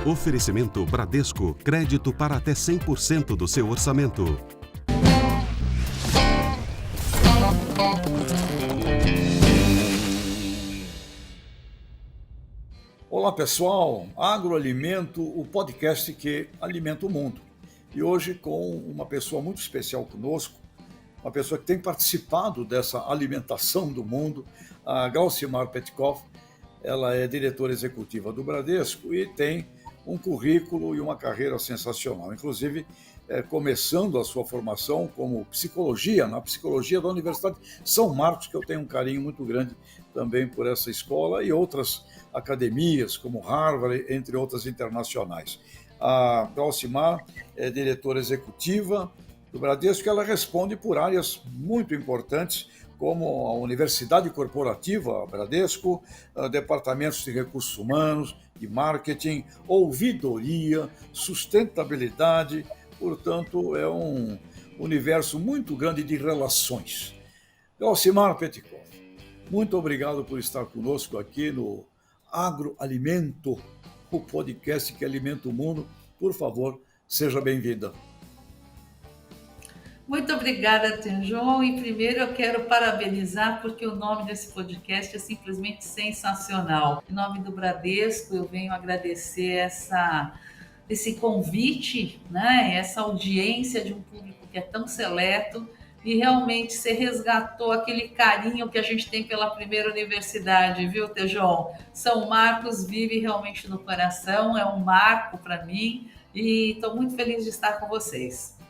Oferecimento Bradesco, crédito para até 100% do seu orçamento. Olá pessoal, Agroalimento, o podcast que alimenta o mundo. E hoje com uma pessoa muito especial conosco, uma pessoa que tem participado dessa alimentação do mundo, a Glaucimar Petkoff. Ela é diretora executiva do Bradesco e tem um currículo e uma carreira sensacional. Inclusive, começando a sua formação como psicologia, na psicologia da Universidade São Marcos, que eu tenho um carinho muito grande também por essa escola e outras academias, como Harvard, entre outras internacionais. A Glaucimar é diretora executiva do Bradesco, ela responde por áreas muito importantes, como a Universidade Corporativa Bradesco, departamentos de recursos humanos, de marketing, ouvidoria, sustentabilidade. Portanto, é um universo muito grande de relações. Glaucimar Petkoff, muito obrigado por estar conosco aqui no Agroalimento, o podcast que alimenta o mundo. Por favor, seja bem-vinda. Muito obrigada, João. E primeiro eu quero parabenizar porque o nome desse podcast é simplesmente sensacional. Em nome do Bradesco, eu venho agradecer esse convite, né? Essa audiência de um público que é tão seleto e realmente você resgatou aquele carinho que a gente tem pela primeira universidade, viu, João? São Marcos vive realmente no coração, é um marco para mim e estou muito feliz de estar com vocês.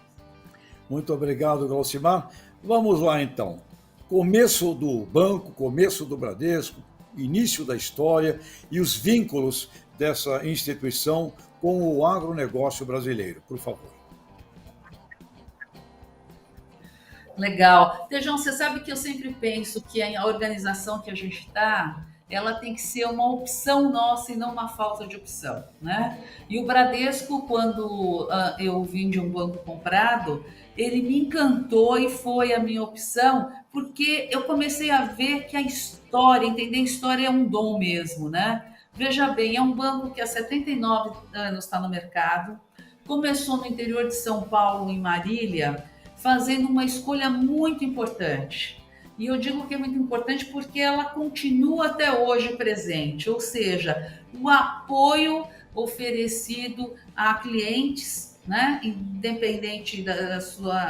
Muito obrigado, Glaucimar. Vamos lá, então. Começo do banco, começo do Bradesco, início da história e os vínculos dessa instituição com o agronegócio brasileiro, por favor. Legal. Tejão, você sabe que eu sempre penso que a organização que a gente está, ela tem que ser uma opção nossa e não uma falta de opção, né? E o Bradesco, quando eu vim de um banco comprado, ele me encantou e foi a minha opção, porque eu comecei a ver que a história, entender a história é um dom mesmo, né? Veja bem, é um banco que há 79 anos está no mercado, começou no interior de São Paulo, em Marília, fazendo uma escolha muito importante. E eu digo que é muito importante porque ela continua até hoje presente, ou seja, o apoio oferecido a clientes, né, independente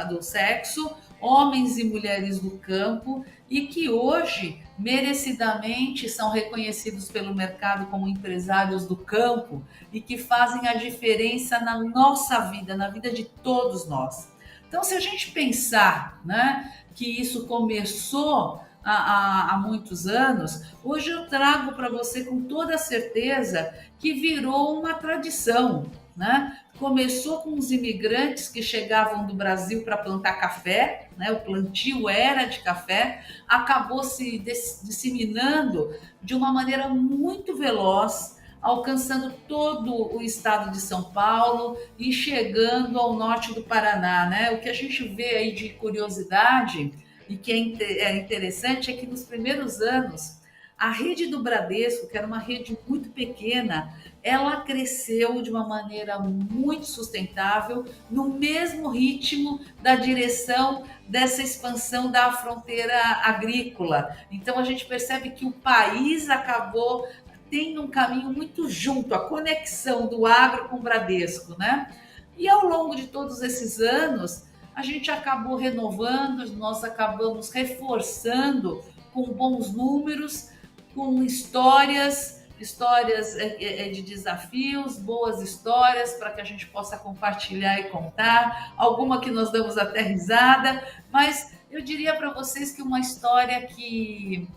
do sexo, homens e mulheres do campo, e que hoje merecidamente são reconhecidos pelo mercado como empresários do campo e que fazem a diferença na nossa vida, na vida de todos nós. Então, se a gente pensar, né, que isso começou há muitos anos, hoje eu trago para você com toda certeza que virou uma tradição, né? Começou com os imigrantes que chegavam do Brasil para plantar café, né? O plantio era de café, acabou se disseminando de uma maneira muito veloz, alcançando todo o estado de São Paulo e chegando ao norte do Paraná, né? O que a gente vê aí de curiosidade e que é interessante é que nos primeiros anos a rede do Bradesco, que era uma rede muito pequena, ela cresceu de uma maneira muito sustentável, no mesmo ritmo da direção dessa expansão da fronteira agrícola. Então a gente percebe que o país acabou tem um caminho muito junto, a conexão do agro com o Bradesco, né? E ao longo de todos esses anos, a gente acabou renovando, nós acabamos reforçando com bons números, com histórias de desafios, boas histórias para que a gente possa compartilhar e contar, alguma que nós damos até risada, mas eu diria para vocês que uma história que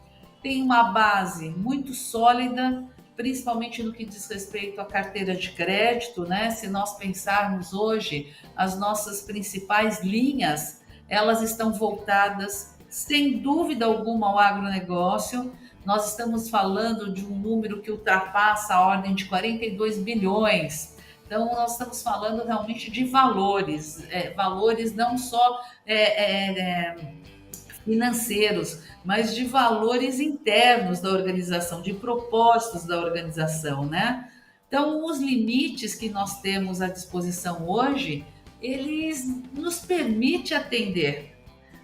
tem uma base muito sólida, principalmente no que diz respeito à carteira de crédito, né? Se nós pensarmos hoje, as nossas principais linhas, elas estão voltadas, sem dúvida alguma, ao agronegócio. Nós estamos falando de um número que ultrapassa a ordem de 42 bilhões. Então, nós estamos falando realmente de valores, valores não só financeiros, mas de valores internos da organização, de propósitos da organização, né? Então, os limites que nós temos à disposição hoje, eles nos permitem atender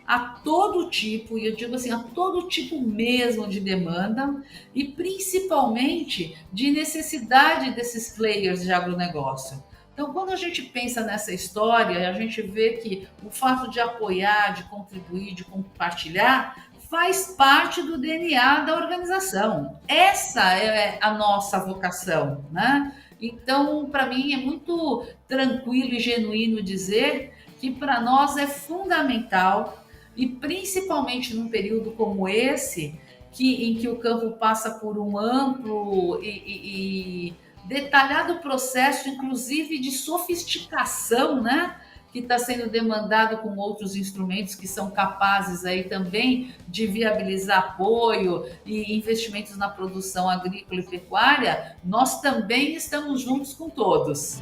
a todo tipo, e eu digo assim, a todo tipo mesmo de demanda e principalmente de necessidade desses players de agronegócio. Então, quando a gente pensa nessa história, a gente vê que o fato de apoiar, de contribuir, de compartilhar, faz parte do DNA da organização. Essa é a nossa vocação, né? Então, para mim, é muito tranquilo e genuíno dizer que para nós é fundamental e principalmente num período como esse, em que o campo passa por um amplo e detalhado processo, inclusive de sofisticação, né? Que está sendo demandado com outros instrumentos que são capazes aí também de viabilizar apoio e investimentos na produção agrícola e pecuária, nós também estamos juntos com todos.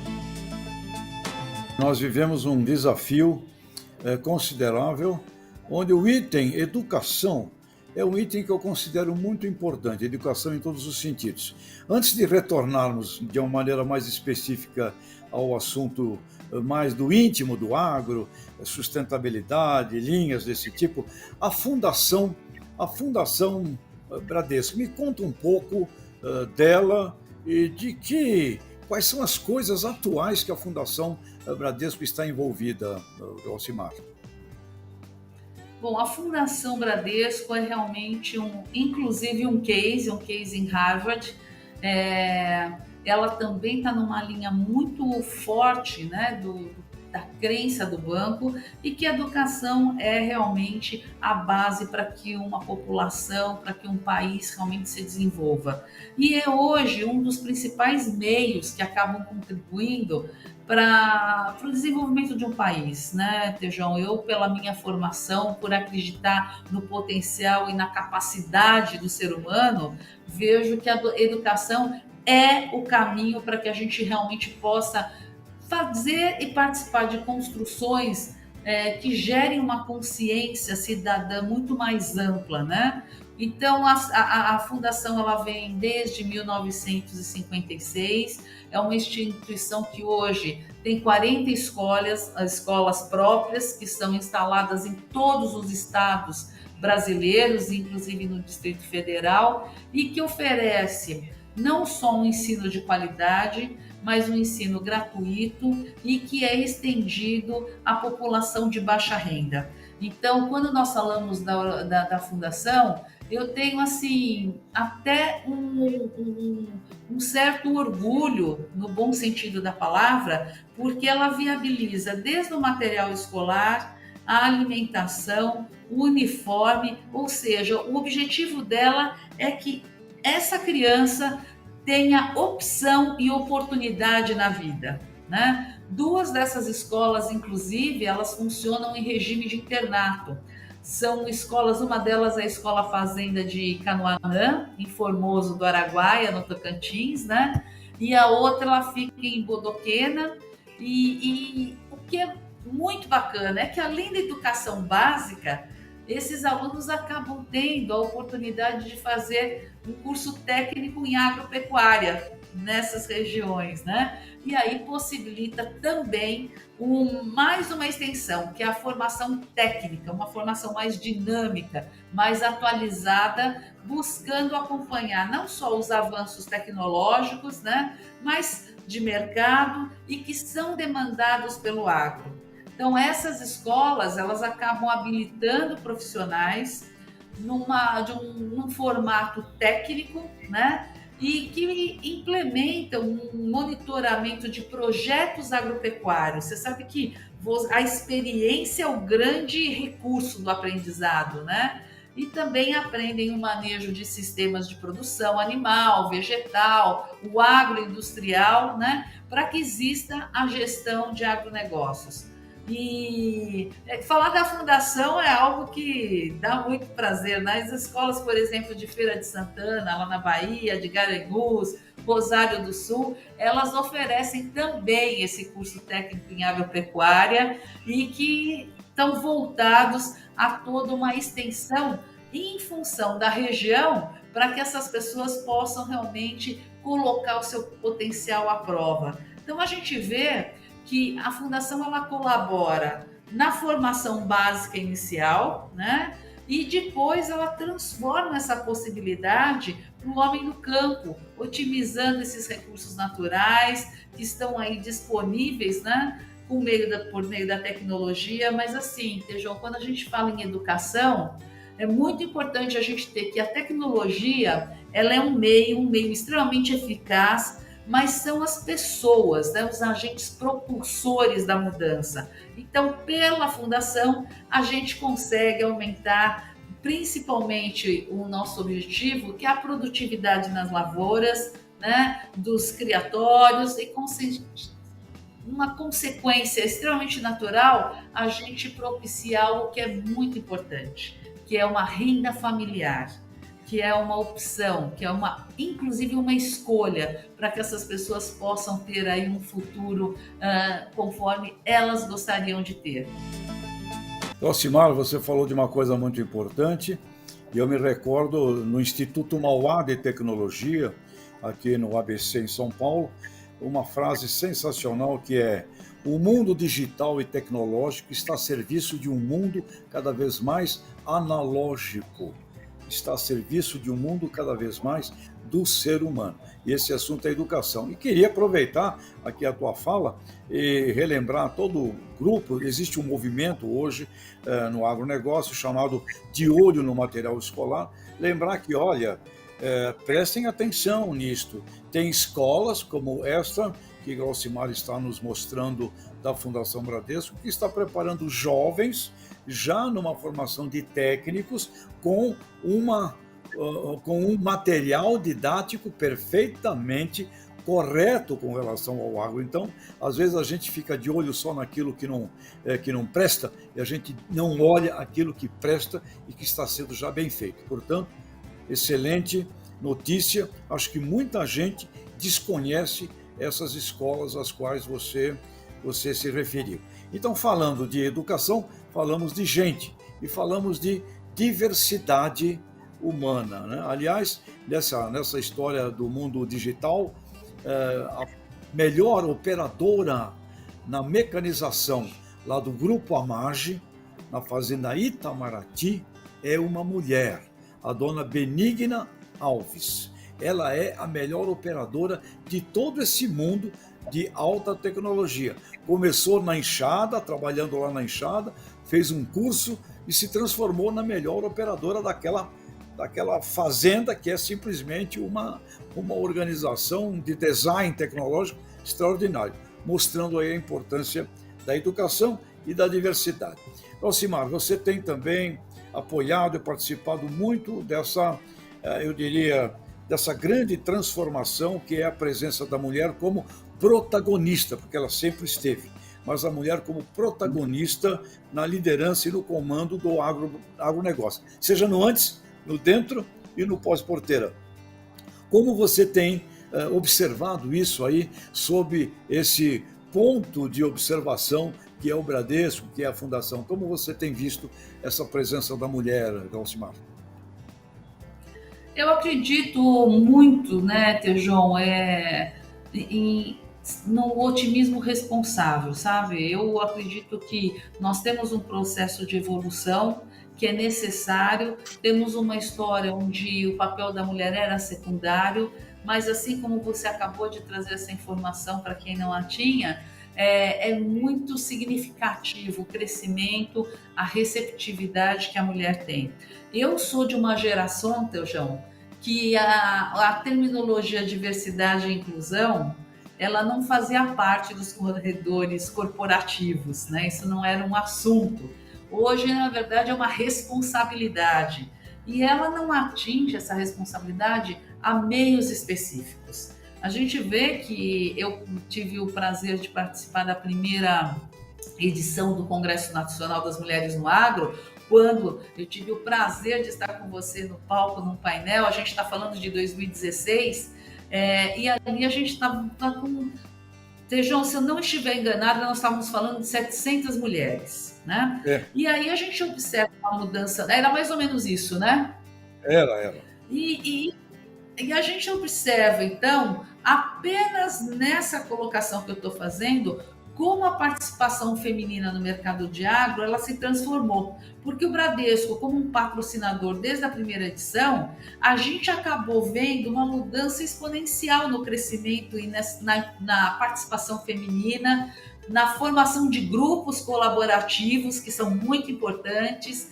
Nós vivemos um desafio considerável, onde o item educação é um item que eu considero muito importante, educação em todos os sentidos. Antes de retornarmos de uma maneira mais específica ao assunto mais do íntimo do agro, sustentabilidade, linhas desse tipo, a Fundação Bradesco, me conta um pouco dela e quais são as coisas atuais que a Fundação Bradesco está envolvida, Alcimar. Bom, a Fundação Bradesco é realmente inclusive um case em Harvard. Ela também está numa linha muito forte, né, da crença do banco e que a educação é realmente a base para que uma população, para que um país realmente se desenvolva. E é hoje um dos principais meios que acabam contribuindo para o desenvolvimento de um país, né, Tejão? Eu, pela minha formação, por acreditar no potencial e na capacidade do ser humano, vejo que a educação é o caminho para que a gente realmente possa fazer e participar de construções que gerem uma consciência cidadã muito mais ampla, né? Então, a fundação ela vem desde 1956, é uma instituição que hoje tem 40 escolas próprias que são instaladas em todos os estados brasileiros, inclusive no Distrito Federal, e que oferece não só um ensino de qualidade, mas um ensino gratuito e que é estendido à população de baixa renda. Então, quando nós falamos da fundação, eu tenho assim até um certo orgulho, no bom sentido da palavra, porque ela viabiliza desde o material escolar, a alimentação, o uniforme, ou seja, o objetivo dela é que essa criança tenha opção e oportunidade na vida, né? Duas dessas escolas, inclusive, elas funcionam em regime de internato. São escolas, uma delas é a Escola Fazenda de Canoanã, em Formoso do Araguaia, no Tocantins, né? E a outra ela fica em Bodoquena. E o que é muito bacana é que, além da educação básica, esses alunos acabam tendo a oportunidade de fazer um curso técnico em agropecuária nessas regiões, né? E aí possibilita também mais uma extensão, que é a formação técnica, uma formação mais dinâmica, mais atualizada, buscando acompanhar não só os avanços tecnológicos, né, mas de mercado e que são demandados pelo agro. Então, essas escolas, elas acabam habilitando profissionais num formato técnico, né? E que implementam um monitoramento de projetos agropecuários. Você sabe que a experiência é o grande recurso do aprendizado, né? E também aprendem o manejo de sistemas de produção animal, vegetal, o agroindustrial, né? Para que exista a gestão de agronegócios. E falar da fundação é algo que dá muito prazer, né? As escolas, por exemplo, de Feira de Santana, lá na Bahia, de Garanhuns, Rosário do Sul, elas oferecem também esse curso técnico em agropecuária e que estão voltados a toda uma extensão em função da região para que essas pessoas possam realmente colocar o seu potencial à prova. Então a gente vê que a fundação ela colabora na formação básica inicial, né? E depois ela transforma essa possibilidade para o homem no campo, otimizando esses recursos naturais que estão aí disponíveis, né? Por meio da tecnologia. Mas assim, Tejão, quando a gente fala em educação, é muito importante a gente ter que a tecnologia ela é um meio extremamente eficaz, mas são as pessoas, né, os agentes propulsores da mudança. Então, pela fundação, a gente consegue aumentar principalmente o nosso objetivo, que é a produtividade nas lavouras, né, dos criatórios e uma consequência extremamente natural, a gente propicia algo que é muito importante, que é uma renda familiar, que é uma opção, que é inclusive uma escolha para que essas pessoas possam ter aí um futuro conforme elas gostariam de ter. Alcimar, você falou de uma coisa muito importante, e eu me recordo no Instituto Mauá de Tecnologia, aqui no ABC em São Paulo, uma frase sensacional que é: o mundo digital e tecnológico está a serviço de um mundo cada vez mais analógico, está a serviço de um mundo cada vez mais do ser humano. E esse assunto é educação. E queria aproveitar aqui a tua fala e relembrar todo o grupo. Existe um movimento hoje no agronegócio chamado De Olho no Material Escolar. Lembrar que, olha, prestem atenção nisto. Tem escolas como esta, que o Alcimar está nos mostrando, da Fundação Bradesco, que está preparando jovens já numa formação de técnicos com um material didático perfeitamente correto com relação ao agro. Então, às vezes a gente fica de olho só naquilo que não presta, e a gente não olha aquilo que presta e que está sendo já bem feito. Portanto, excelente notícia. Acho que muita gente desconhece essas escolas às quais você se referiu. Então, falando de educação, falamos de gente e falamos de diversidade humana, né? Aliás, nessa história do mundo digital, a melhor operadora na mecanização lá do Grupo Amage, na fazenda Itamaraty, é uma mulher, a dona Benigna Alves. Ela é a melhor operadora de todo esse mundo de alta tecnologia. Começou na enxada, trabalhando lá na enxada, fez um curso e se transformou na melhor operadora daquela fazenda, que é simplesmente uma organização de design tecnológico extraordinário, mostrando aí a importância da educação e da diversidade. Alcimar, você tem também apoiado e participado muito dessa, eu diria, dessa grande transformação que é a presença da mulher como protagonista, porque ela sempre esteve, mas a mulher como protagonista na liderança e no comando do agronegócio, seja no antes, no dentro e no pós-porteira. Como você tem observado isso aí, sob esse ponto de observação que é o Bradesco, que é a Fundação? Como você tem visto essa presença da mulher, Alcimar? Eu acredito muito, né, Tejon, no otimismo responsável, sabe? Eu acredito que nós temos um processo de evolução que é necessário, temos uma história onde o papel da mulher era secundário, mas assim como você acabou de trazer essa informação para quem não a tinha, é muito significativo o crescimento, a receptividade que a mulher tem. Eu sou de uma geração, Teujão, que a terminologia diversidade e inclusão, ela não fazia parte dos corredores corporativos, né? Isso não era um assunto. Hoje, na verdade, é uma responsabilidade. E ela não atinge essa responsabilidade a meios específicos. A gente vê que eu tive o prazer de participar da primeira edição do Congresso Nacional das Mulheres no Agro, quando eu tive o prazer de estar com você no palco, num painel. A gente está falando de 2016, e ali a gente está com... Tejão, se eu não estiver enganada, nós estávamos falando de 700 mulheres, né? E aí a gente observa uma mudança, era mais ou menos isso, né? Era. E a gente observa, então, apenas nessa colocação que eu estou fazendo, como a participação feminina no mercado de agro ela se transformou. Porque o Bradesco, como um patrocinador desde a primeira edição, a gente acabou vendo uma mudança exponencial no crescimento e na participação feminina, na formação de grupos colaborativos, que são muito importantes,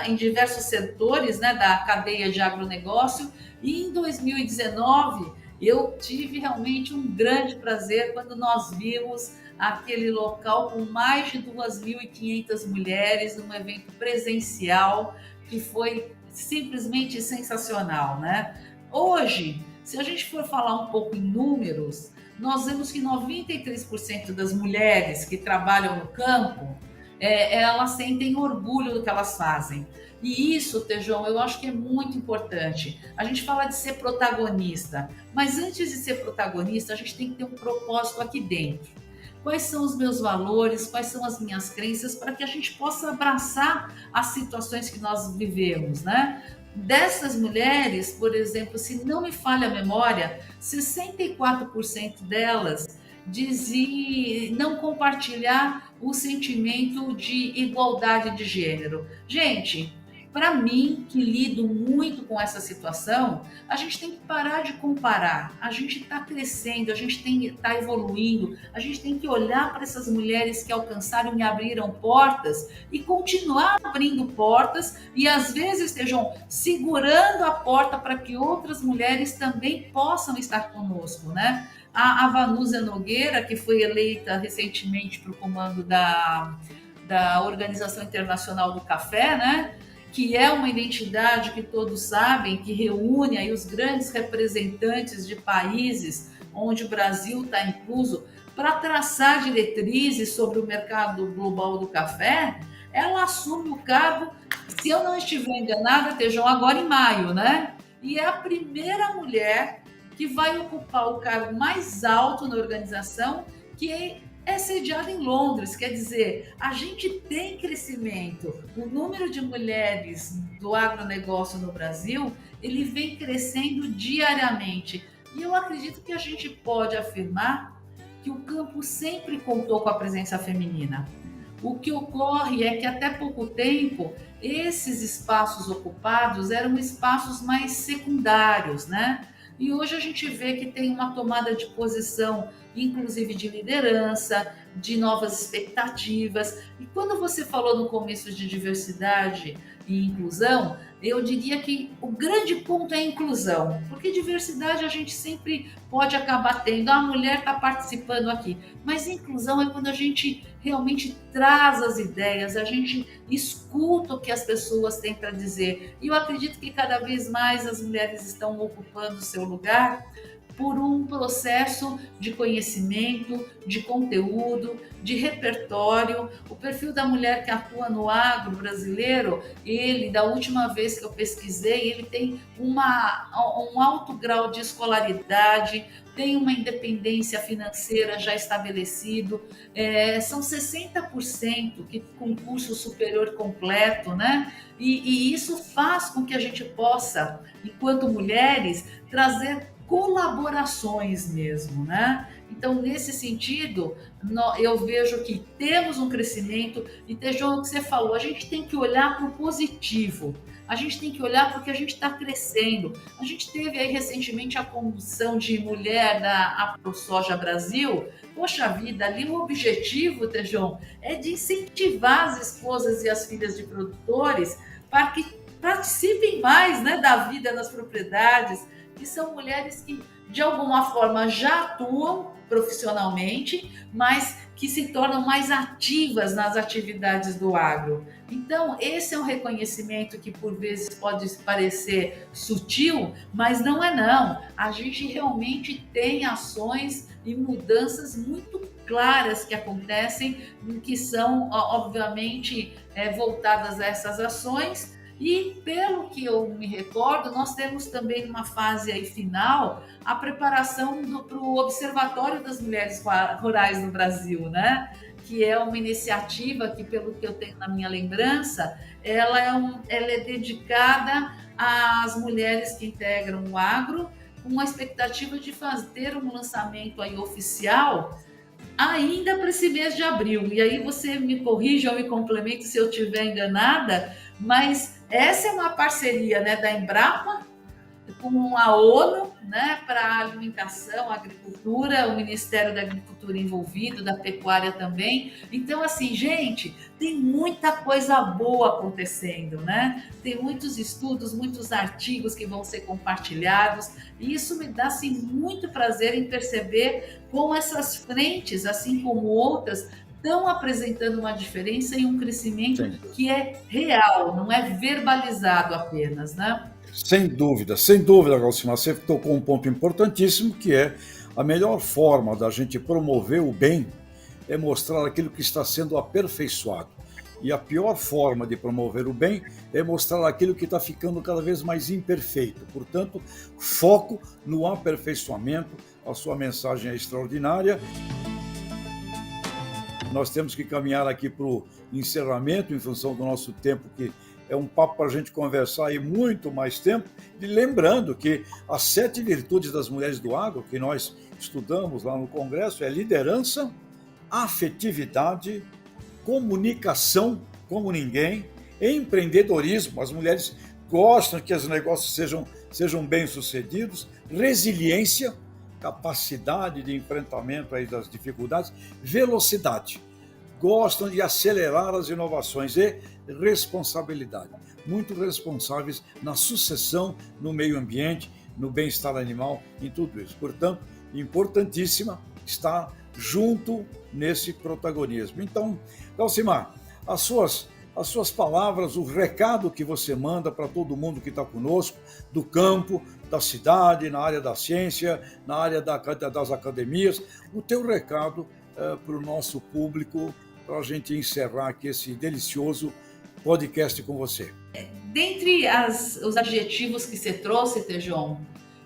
em diversos setores, né, da cadeia de agronegócio. E em 2019, eu tive realmente um grande prazer quando nós vimos aquele local com mais de 2.500 mulheres num evento presencial que foi simplesmente sensacional, né? Hoje, se a gente for falar um pouco em números, nós vemos que 93% das mulheres que trabalham no campo, elas sentem orgulho do que elas fazem. E isso, Tejão, eu acho que é muito importante. A gente fala de ser protagonista, mas antes de ser protagonista, a gente tem que ter um propósito aqui dentro. Quais são os meus valores, quais são as minhas crenças, para que a gente possa abraçar as situações que nós vivemos, né? Dessas mulheres, por exemplo, se não me falha a memória, 64% delas dizem não compartilhar o sentimento de igualdade de gênero. Gente, para mim, que lido muito com essa situação, a gente tem que parar de comparar. A gente está crescendo, a gente está evoluindo, a gente tem que olhar para essas mulheres que alcançaram e abriram portas e continuar abrindo portas e às vezes estejam segurando a porta para que outras mulheres também possam estar conosco, né? A Vanúzia Nogueira, que foi eleita recentemente para o comando da Organização Internacional do Café, né? Que é uma entidade que todos sabem, que reúne aí os grandes representantes de países onde o Brasil está incluso, para traçar diretrizes sobre o mercado global do café. Ela assume o cargo, se eu não estiver enganada, Tejão, agora em maio, né? E é a primeira mulher que vai ocupar o cargo mais alto na organização, que é sediada em Londres. Quer dizer, a gente tem crescimento. O número de mulheres do agronegócio no Brasil, ele vem crescendo diariamente. E eu acredito que a gente pode afirmar que o campo sempre contou com a presença feminina. O que ocorre é que até pouco tempo, esses espaços ocupados eram espaços mais secundários, né? E hoje a gente vê que tem uma tomada de posição, inclusive de liderança, de novas expectativas. E quando você falou no começo de diversidade e inclusão, eu diria que o grande ponto é a inclusão, porque diversidade a gente sempre pode acabar tendo, a mulher está participando aqui, mas inclusão é quando a gente realmente traz as ideias, a gente escuta o que as pessoas têm para dizer. E eu acredito que cada vez mais as mulheres estão ocupando o seu lugar por um processo de conhecimento, de conteúdo, de repertório. O perfil da mulher que atua no agro brasileiro, ele, da última vez que eu pesquisei, ele tem um alto grau de escolaridade, tem uma independência financeira já estabelecido, são 60% que com curso superior completo, né? E isso faz com que a gente possa, enquanto mulheres, trazer colaborações mesmo, né? Então, nesse sentido, eu vejo que temos um crescimento e, Tejão, o que você falou, a gente tem que olhar para o positivo, a gente tem que olhar porque a gente está crescendo. A gente teve aí recentemente a condução de mulher da AproSoja Brasil. Poxa vida, ali o objetivo, Tejão, é de incentivar as esposas e as filhas de produtores para que participem mais, né, da vida nas propriedades, que são mulheres que, de alguma forma, já atuam profissionalmente, mas que se tornam mais ativas nas atividades do agro. Então, esse é um reconhecimento que, por vezes, pode parecer sutil, mas não é não. A gente realmente tem ações e mudanças muito claras que acontecem, que são, obviamente, voltadas a essas ações. E, pelo que eu me recordo, nós temos também uma fase aí final, a preparação para o Observatório das Mulheres Rurais no Brasil, né? Que é uma iniciativa que, pelo que eu tenho na minha lembrança, ela é dedicada às mulheres que integram o agro com a expectativa de fazer um lançamento aí oficial ainda para esse mês de abril. E aí você me corrija ou me complemente se eu estiver enganada, mas essa é uma parceria, né, da Embrapa com a ONU, né, para a alimentação, a agricultura, o Ministério da Agricultura envolvido, da pecuária também. Então, assim, gente, tem muita coisa boa acontecendo, né? Tem muitos estudos, muitos artigos que vão ser compartilhados, e isso me dá, assim, muito prazer em perceber como essas frentes, assim como outras, estão apresentando uma diferença e um crescimento que é real, não é verbalizado apenas, né? Sem dúvida, Glaucimar, você tocou um ponto importantíssimo, que é a melhor forma da gente promover o bem é mostrar aquilo que está sendo aperfeiçoado. E a pior forma de promover o bem é mostrar aquilo que está ficando cada vez mais imperfeito. Portanto, foco no aperfeiçoamento. A sua mensagem é extraordinária. Nós temos que caminhar aqui para o encerramento, em função do nosso tempo, que é um papo para a gente conversar aí muito mais tempo. E lembrando que as 7 virtudes das mulheres do agro, que nós estudamos lá no Congresso, é liderança, afetividade, comunicação como ninguém, empreendedorismo, as mulheres gostam que os negócios sejam bem-sucedidos, resiliência, capacidade de enfrentamento aí das dificuldades, velocidade, gostam de acelerar as inovações e responsabilidade, muito responsáveis na sucessão, no meio ambiente, no bem-estar animal, em tudo isso. Portanto, importantíssima estar junto nesse protagonismo. Então, Glaucimar, as suas palavras, o recado que você manda para todo mundo que está conosco, do campo, da cidade, na área da ciência, na área das academias, o teu recado para o nosso público, para a gente encerrar aqui esse delicioso podcast com você. Dentre os adjetivos que você trouxe, Tejon,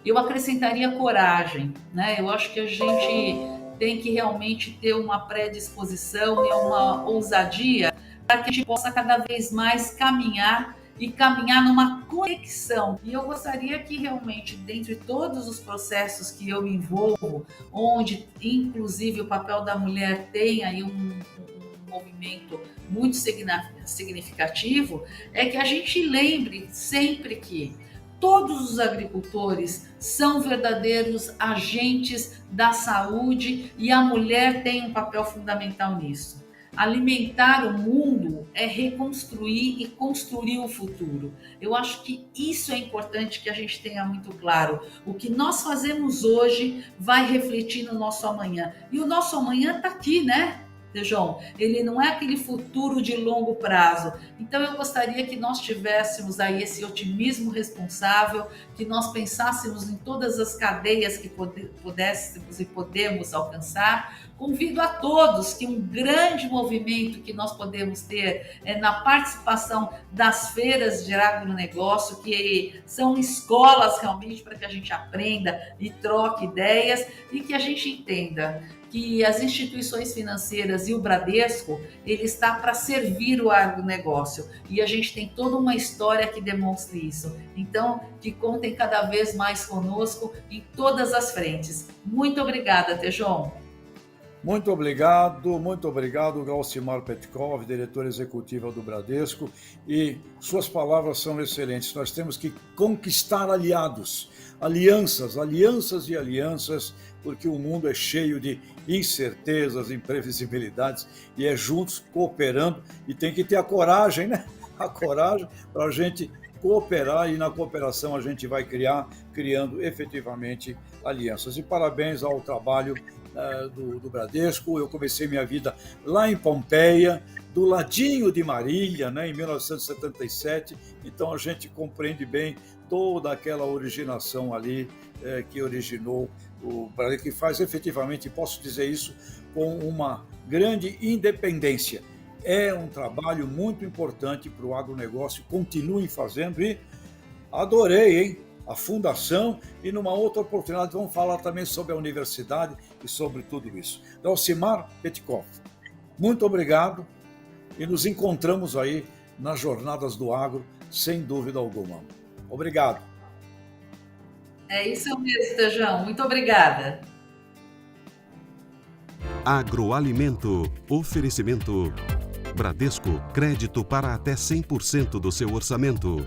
eu acrescentaria coragem, né? Eu acho que a gente tem que realmente ter uma predisposição e uma ousadia para que a gente possa cada vez mais caminhar numa conexão. E eu gostaria que realmente, dentre todos os processos que eu me envolvo, onde inclusive o papel da mulher tem aí um movimento muito significativo, é que a gente lembre sempre que todos os agricultores são verdadeiros agentes da saúde e a mulher tem um papel fundamental nisso. Alimentar o mundo é reconstruir e construir o futuro. Eu acho que isso é importante que a gente tenha muito claro. O que nós fazemos hoje vai refletir no nosso amanhã. E o nosso amanhã está aqui, né? João, ele não é aquele futuro de longo prazo. Então eu gostaria que nós tivéssemos aí esse otimismo responsável, que nós pensássemos em todas as cadeias que pudéssemos e podemos alcançar. Convido a todos que um grande movimento que nós podemos ter é na participação das feiras de agronegócio, que são escolas realmente para que a gente aprenda e troque ideias e que a gente entenda que as instituições financeiras e o Bradesco, ele está para servir o agronegócio. E a gente tem toda uma história que demonstra isso. Então, que contem cada vez mais conosco em todas as frentes. Muito obrigada, Tejon. Muito obrigado, Glaucimar Petkov, diretora executiva do Bradesco, e suas palavras são excelentes. Nós temos que conquistar aliados, alianças e alianças, porque o mundo é cheio de incertezas, imprevisibilidades, e é juntos, cooperando, e tem que ter a coragem, né? A coragem para a gente cooperar, e na cooperação a gente vai criando efetivamente alianças. E parabéns ao trabalho do Bradesco. Eu comecei minha vida lá em Pompeia, do ladinho de Marília, né, em 1977, então a gente compreende bem toda aquela originação ali que originou o Bradesco, que faz efetivamente, posso dizer isso, com uma grande independência. É um trabalho muito importante para o agronegócio, continuem fazendo, e adorei, hein? A fundação, e numa outra oportunidade vamos falar também sobre a universidade e sobre tudo isso. Glaucimar Petkov, muito obrigado, e nos encontramos aí nas Jornadas do Agro, sem dúvida alguma. Obrigado. É isso mesmo, Tejão. Muito obrigada. Agroalimento. Oferecimento. Bradesco, crédito para até 100% do seu orçamento.